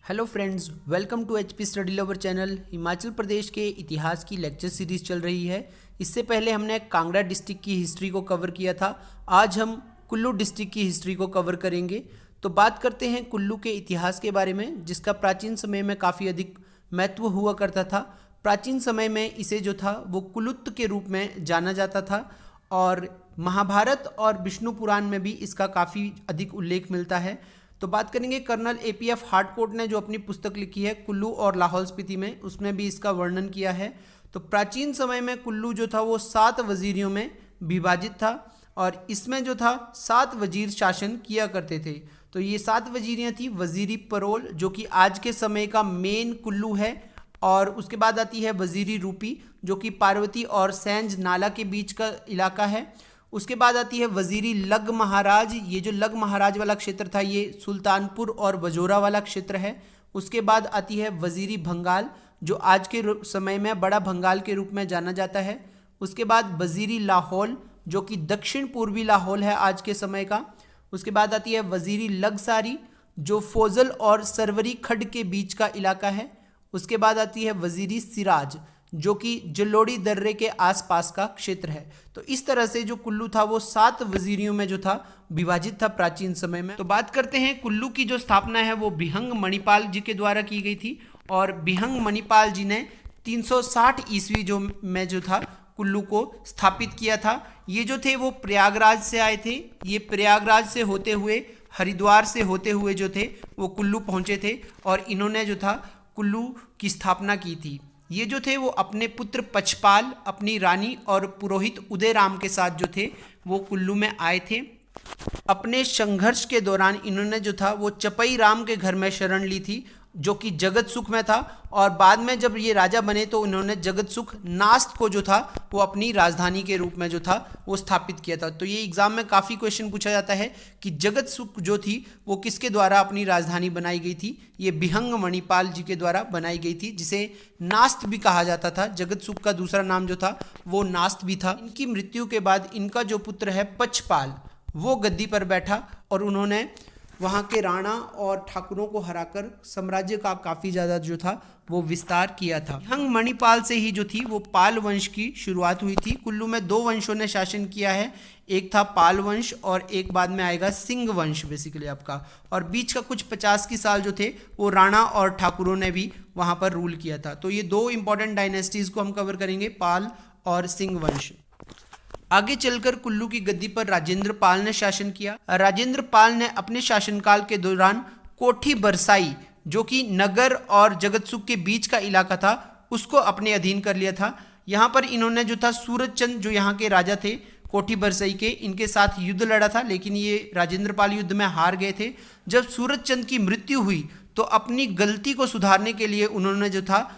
Hello friends, welcome to HP study lover channel. Himachal Pradesh के इतिहास की लेक्चर सीरीज चल रही है। इससे पहले हमने कांगड़ा डिस्ट्रिक्ट की हिस्ट्री को कवर किया था। आज हम कुल्लू डिस्ट्रिक्ट की हिस्ट्री को कवर करेंगे। तो बात करते हैं कुल्लू के इतिहास के बारे में, जिसका प्राचीन समय में काफ़ी अधिक महत्व हुआ करता था। प्राचीन समय में इसे जो था वो कुलुत्त के रूप में जाना जाता था और महाभारत और विष्णु पुराण में भी इसका काफ़ी अधिक उल्लेख मिलता है। तो बात करेंगे कर्नल एपीएफ हार्डकोट ने जो अपनी पुस्तक लिखी है कुल्लू और लाहौल स्पीति में, उसमें भी इसका वर्णन किया है। तो प्राचीन समय में कुल्लू जो था वो 7 वजीरियों में विभाजित था और इसमें जो था 7 वजीर शासन किया करते थे। तो ये 7 वजीरियाँ थी। वजीरी परोल जो कि आज के समय का मेन कुल्लू है, और उसके बाद आती है वजीरी रूपी जो कि पार्वती और सैंज नाला के बीच का इलाका है। उसके बाद आती है वजीरी लग महाराज। ये जो लग महाराज वाला क्षेत्र था ये सुल्तानपुर और बजोरा वाला क्षेत्र है। उसके बाद आती है वजीरी भंगाल जो आज के समय में बड़ा भंगाल के रूप में जाना जाता है। उसके बाद वजीरी लाहौल जो कि दक्षिण पूर्वी लाहौल है आज के समय का। उसके बाद आती है वजीरी लगसारी जो फोजल और सरवरी खड्ड के बीच का इलाका है। उसके बाद आती है वजीरी सिराज जो कि जलोड़ी दर्रे के आसपास का क्षेत्र है। तो इस तरह से जो कुल्लू था वो 7 वजीरियों में जो था विभाजित था प्राचीन समय में। तो बात करते हैं कुल्लू की जो स्थापना है वो बिहंग मणिपाल जी के द्वारा की गई थी, और बिहंग मणिपाल जी ने 360 ईस्वी में जो था कुल्लू को स्थापित किया था। ये जो थे वो प्रयागराज से आए थे। ये प्रयागराज से होते हुए हरिद्वार से होते हुए जो थे वो कुल्लू पहुंचे थे और इन्होंने जो था कुल्लू की स्थापना की थी। ये जो थे वो अपने पुत्र पचपाल, अपनी रानी और पुरोहित उदयराम के साथ जो थे वो कुल्लू में आए थे। अपने संघर्ष के दौरान इन्होंने जो था वो चपई राम के घर में शरण ली थी जो कि जगत सुख में था, और बाद में जब ये राजा बने तो उन्होंने जगत सुख नास्त को जो था वो अपनी राजधानी के रूप में जो था वो स्थापित किया था। तो ये एग्जाम में काफ़ी क्वेश्चन पूछा जाता है कि जगत सुख जो थी वो किसके द्वारा अपनी राजधानी बनाई गई थी। ये बिहंग मणिपाल जी के द्वारा बनाई गई थी, जिसे नास्त भी कहा जाता था। जगत सुख का दूसरा नाम जो था वो नास्त भी था। इनकी मृत्यु के बाद इनका जो पुत्र है पचपाल वो गद्दी पर बैठा और उन्होंने वहाँ के राणा और ठाकुरों को हराकर साम्राज्य का काफ़ी ज़्यादा जो था वो विस्तार किया था। बिहंग मणिपाल से ही जो थी वो पाल वंश की शुरुआत हुई थी। कुल्लू में 2 वंशों ने शासन किया है, एक था पाल वंश और एक बाद में आएगा सिंह वंश बेसिकली आपका, और बीच का कुछ 50 की साल जो थे वो राणा और ठाकुरों ने भी वहाँ पर रूल किया था। तो ये 2 इंपॉर्टेंट डायनेस्टीज़ को हम कवर करेंगे, पाल और सिंह वंश। आगे चलकर कुल्लू की गद्दी पर राजेंद्र पाल ने शासन किया। राजेंद्र पाल ने अपने शासनकाल के दौरान कोठी बरसाई जो कि नगर और जगतसुख के बीच का इलाका था उसको अपने अधीन कर लिया था। यहाँ पर इन्होंने जो था सूरजचंद जो यहाँ के राजा थे कोठी बरसाई के, इनके साथ युद्ध लड़ा था, लेकिन ये राजेंद्र पाल युद्ध में हार गए थे। जब सूरजचंद की मृत्यु हुई तो अपनी गलती को सुधारने के लिए उन्होंने जो था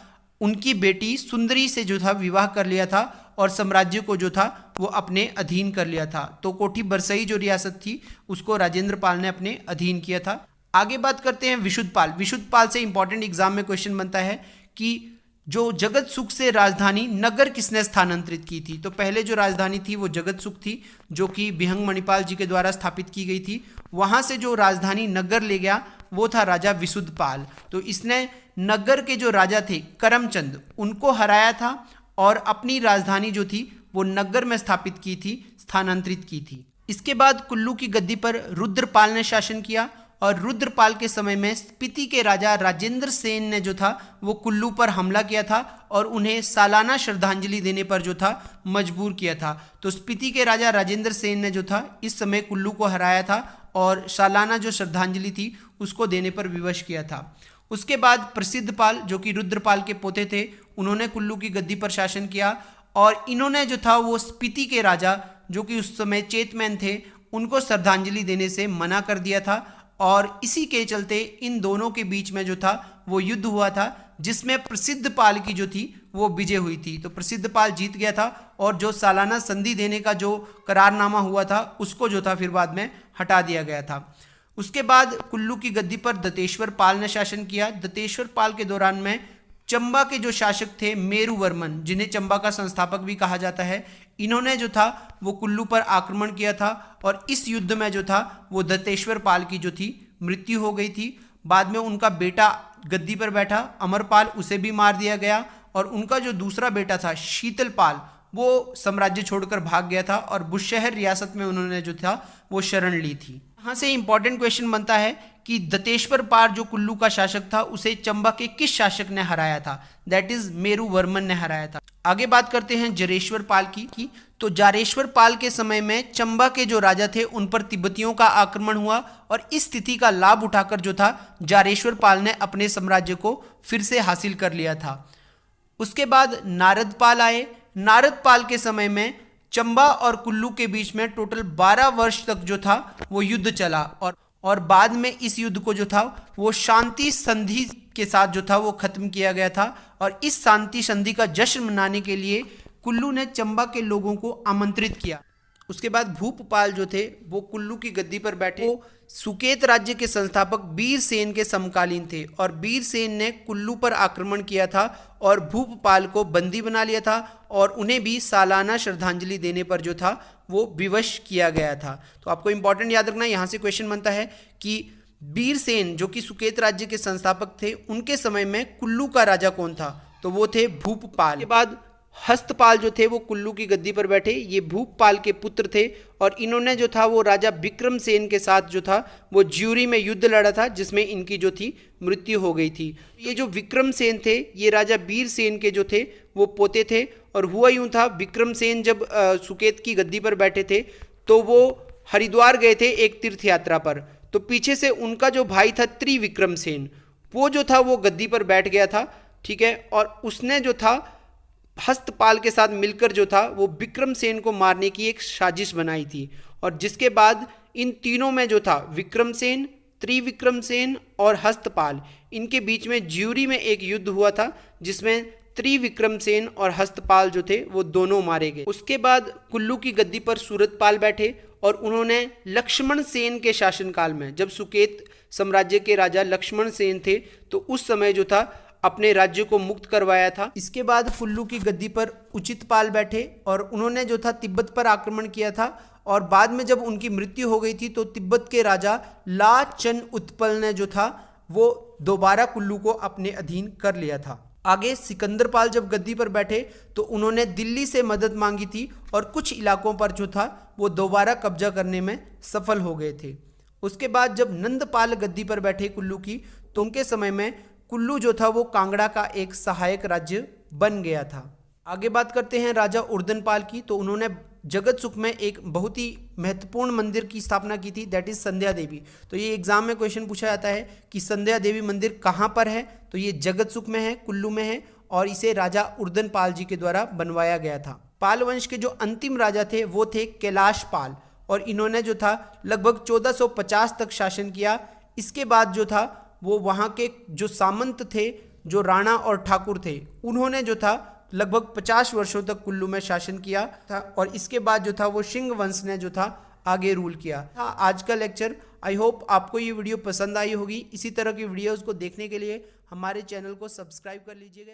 उनकी बेटी सुंदरी से जो था विवाह कर लिया था और साम्राज्य को जो था वो अपने अधीन कर लिया था। तो कोठी बरसई जो रियासत थी उसको राजेंद्र पाल ने अपने अधीन किया था। आगे बात करते हैं विशुद्ध पाल। विशुद्ध पाल से इंपॉर्टेंट एग्जाम में क्वेश्चन बनता है कि जो जगत सुख से राजधानी नगर किसने स्थानांतरित की थी। तो पहले जो राजधानी थी वो जगत सुख थी जो कि बिहंग मणिपाल जी के द्वारा स्थापित की गई थी। वहाँ से जो राजधानी नगर ले गया वो था राजा विशुद्ध पाल। तो इसने नगर के जो राजा थे करमचंद उनको हराया था और अपनी राजधानी जो थी वो नगर में स्थापित की थी, स्थानांतरित की थी। इसके बाद कुल्लू की गद्दी पर रुद्रपाल ने शासन किया, और रुद्रपाल के समय में स्पीति के राजा राजेंद्र सेन ने जो था वो कुल्लू पर हमला किया था और उन्हें सालाना श्रद्धांजलि देने पर जो था मजबूर किया था। तो स्पीति के राजा राजेंद्र सेन ने जो था इस समय कुल्लू को हराया था और सालाना जो श्रद्धांजलि थी उसको देने पर विवश किया था। उसके बाद प्रसिद्ध पाल जो कि रुद्रपाल के पोते थे उन्होंने कुल्लू की गद्दी पर शासन किया, और इन्होंने जो था वो स्पीति के राजा जो कि उस समय चेतमैन थे उनको श्रद्धांजलि देने से मना कर दिया था, और इसी के चलते इन दोनों के बीच में जो था वो युद्ध हुआ था जिसमें प्रसिद्ध पाल की जो थी वो विजय हुई थी। तो प्रसिद्ध पाल जीत गया था और जो सालाना संधि देने का जो करारनामा हुआ था उसको जो था फिर बाद में हटा दिया गया था। उसके बाद कुल्लू की गद्दी पर दत्तेश्वर पाल ने शासन किया। दत्तेश्वर पाल के दौरान में चंबा के जो शासक थे मेरुवर्मन, जिन्हें चंबा का संस्थापक भी कहा जाता है, इन्होंने जो था वो कुल्लू पर आक्रमण किया था और इस युद्ध में जो था वो दत्तेश्वर पाल की जो थी मृत्यु हो गई थी। बाद में उनका बेटा गद्दी पर बैठा, अमरपाल, उसे भी मार दिया गया और उनका जो दूसरा बेटा था शीतलपाल वो साम्राज्य छोड़कर भाग गया था और बुशहर रियासत में उन्होंने जो था वो शरण ली थी। यहाँ से इंपॉर्टेंट क्वेश्चन बनता है कि दत्तेश्वर पाल जो कुल्लू का शासक था उसे चंबा के किस शासक ने हराया था? दैट इज मेरुवर्मन ने हराया था। आगे बात करते हैं जारेश्वर पाल की। तो जारेश्वर पाल के समय में चंबा के जो राजा थे उन पर तिब्बतियों का आक्रमण हुआ और इस स्थिति का लाभ उठाकर जो था जारेश्वर पाल ने अपने साम्राज्य को फिर से हासिल कर लिया था। उसके बाद नारद पाल आए। नारद पाल के समय में चंबा और कुल्लू के बीच में टोटल 12 वर्ष तक जो था वो युद्ध चला और बाद में इस युद्ध को जो था वो शांति संधि के साथ जो था वो खत्म किया गया था और इस शांति संधि का जश्न मनाने के लिए कुल्लू ने चंबा के लोगों को आमंत्रित किया। उसके बाद भूपपाल जो थे वो कुल्लू की गद्दी पर बैठे। वो सुकेत राज्य के संस्थापक वीरसेन के समकालीन थे और वीरसेन ने कुल्लू पर आक्रमण किया था और भूपपाल को बंदी बना लिया था और उन्हें भी सालाना श्रद्धांजलि देने पर जो था वो विवश किया गया था। तो आपको इंपॉर्टेंट याद रखना, यहाँ से क्वेश्चन बनता है कि वीरसेन जो कि सुकेत राज्य के संस्थापक थे उनके समय में कुल्लू का राजा कौन था? तो वो थे भूपपाल। के बाद हस्तपाल जो थे वो कुल्लू की गद्दी पर बैठे। ये भूपपाल के पुत्र थे और इन्होंने जो था वो राजा विक्रमसेन के साथ जो था वो ज्यूरी में युद्ध लड़ा था जिसमें इनकी जो थी मृत्यु हो गई थी। ये जो विक्रमसेन थे ये राजा वीरसेन के जो थे वो पोते थे और हुआ यूं था, विक्रमसेन जब सुकेत की गद्दी पर बैठे थे तो वो हरिद्वार गए थे एक तीर्थ यात्रा पर। तो पीछे से उनका जो भाई था त्रिविक्रमसेन वो जो था वो गद्दी पर बैठ गया था, ठीक है, और उसने जो था हस्तपाल के साथ मिलकर जो था वो विक्रमसेन को मारने की एक साजिश बनाई थी और जिसके बाद इन तीनों में जो था विक्रमसेन, त्रिविक्रमसेन और हस्तपाल इनके बीच में ज्यूरी में एक युद्ध हुआ था जिसमें त्रिविक्रमसेन और हस्तपाल जो थे वो दोनों मारे गए। उसके बाद कुल्लू की गद्दी पर सूरतपाल बैठे और उन्होंने लक्ष्मण सेन के शासनकाल में, जब सुकेत साम्राज्य के राजा लक्ष्मण सेन थे तो उस समय जो था अपने राज्य को मुक्त करवाया था। इसके बाद कुल्लू की गद्दी पर उचितपाल बैठे और उन्होंने जो था तिब्बत पर आक्रमण किया था और बाद में जब उनकी मृत्यु हो गई थी तो तिब्बत के राजा लाचन उत्पल ने जो था वो दोबारा कुल्लू को अपने अधीन कर लिया था। आगे सिकंदरपाल जब गद्दी पर बैठे तो उन्होंने दिल्ली से मदद मांगी थी और कुछ इलाकों पर जो था वो दोबारा कब्जा करने में सफल हो गए थे। उसके बाद जब नंदपाल गद्दी पर बैठे कुल्लू की तो उनके समय में कुल्लू जो था वो कांगड़ा का एक सहायक राज्य बन गया था। आगे बात करते हैं राजा उर्दनपाल की। तो उन्होंने जगत सुख में एक बहुत ही महत्वपूर्ण मंदिर की स्थापना की थी, दैट इज संध्या देवी। तो ये एग्जाम में क्वेश्चन पूछा जाता है कि संध्या देवी मंदिर कहाँ पर है? तो ये जगत सुख में है, कुल्लू में है और इसे राजा उर्दनपाल जी के द्वारा बनवाया गया था। पाल वंश के जो अंतिम राजा थे वो थे कैलाश पाल और इन्होंने जो था लगभग 1450 तक शासन किया। इसके बाद जो था वो वहाँ के जो सामंत थे, जो राणा और ठाकुर थे, उन्होंने जो था लगभग 50 वर्षों तक कुल्लू में शासन किया था और इसके बाद जो था वो सिंह वंश ने जो था आगे रूल किया था। आज का लेक्चर, आई होप आपको ये वीडियो पसंद आई होगी। इसी तरह की वीडियोस को देखने के लिए हमारे चैनल को सब्सक्राइब कर लीजिएगा।